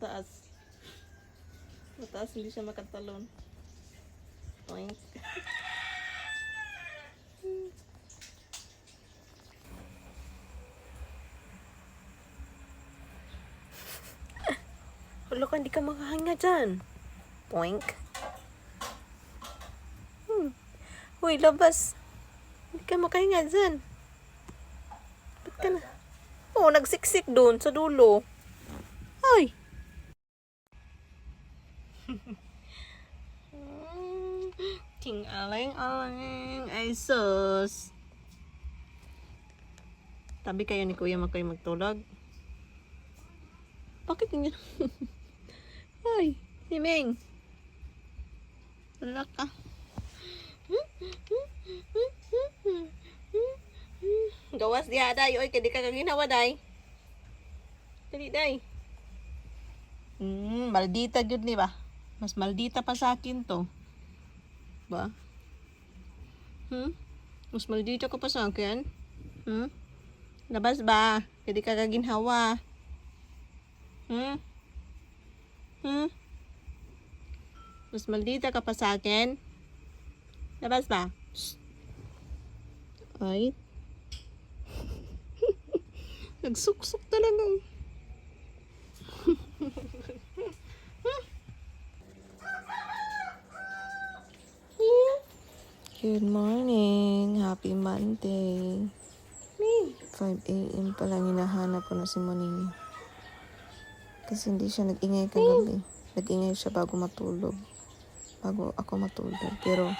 Mataas. Mataas, hindi siya makatalon. Oink. Hulo ka, hindi ka makahinga dyan. Poink. Uy, labas. Hindi ka makahinga dyan. Ba't ka na? Oo, nagsiksik doon sa dulo. Ay. Ting aling-aling. Ay, sus. Tabi kayo ni Kuya kayo magtulog. Bakit hindi? Ay, Himeng. Wala ka. Gawas diha, day. Oy, kadi ka kaginawa, day. Dali, day. Maldita good ni ba? Mas maldita pa sa akin to. Ba? Mas maldita ka pa sa akin? Labas ba? Kadi ka kaginhawa. Mas maldita ka pa sa akin? Labas ba? Shh. Ay. Nagsuksok talaga. Good morning. Happy Monday. 5 a.m. pa lang hinahanap ko na si Moning. Kasi hindi siya nag-ingay kagabi. Nag-ingay siya bago matulog. Bago ako matulog. Pero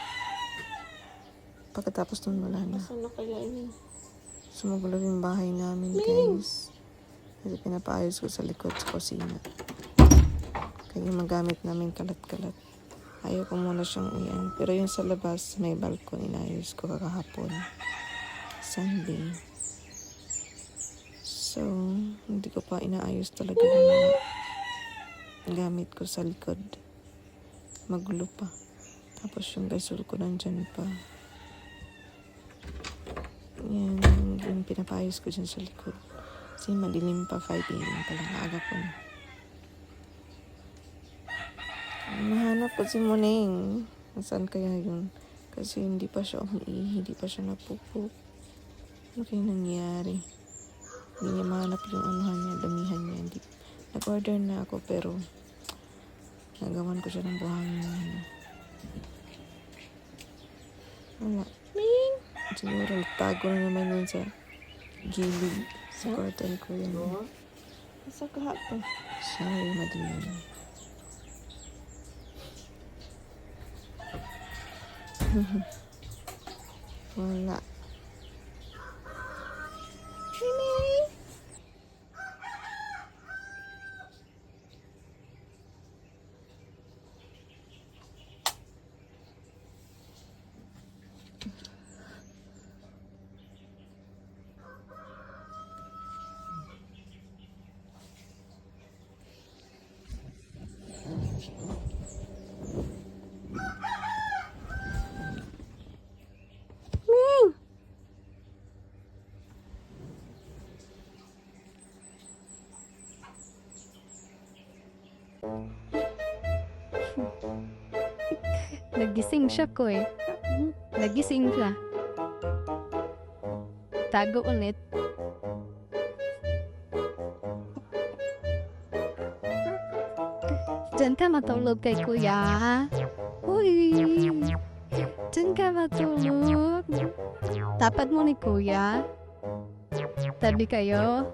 pagkatapos nun wala na. Saan na kaya ini? Sumugulog yung bahay namin, guys. Kasi pinapaayos ko sa likod sa kusina. Kaya yung magamit namin kalat-kalat. Ayaw ko muna siyang iyan. Pero yung sa labas, may balkon. Inayos ko kakahapon. Sunday. So, hindi ko pa inaayos talaga yung mga gamit ko sa likod. Magulo pa. Tapos yung gasol ko nandyan pa. Yan, yung pinapayos ko dyan sa likod. Kasi madilim pa, 5 a.m. pa lang. Aga ko na. Nahanap ko si Moning. Nasaan kaya yun? Kasi hindi pa siya umiihi, hindi pa siya napupok. Ano kaya nangyari? Hindi niya mahanap yung anuhan niya, damihan niya. Hindi. Nag-order na ako pero nagawan ko siya ng buhangin. Wala. Ming! Siguro tago na naman yun sa gilid. Sa curtain ko yun. Sa kahapon. Sorry, madilim. Wala. Ming! Nagising siya ko eh. Nagising ka. Tago ulit. Diyan ka matulog kay kuya. Uy! Diyan ka matulog. Tapat mo ni kuya. Tabi kayo.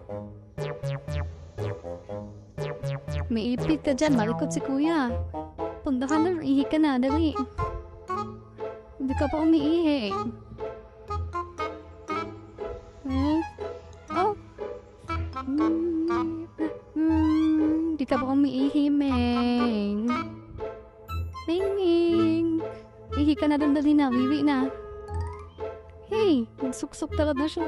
May ipit ka dyan. Malikot si kuya. Pundahan na, ihi ka na, dali. Hindi ka pa umiihi. Oh. Hindi ka pa umiihi, Meng. Meng. Ihi ka na doon, dali na, wiwi na. Hey, nagsuksok talaga siya.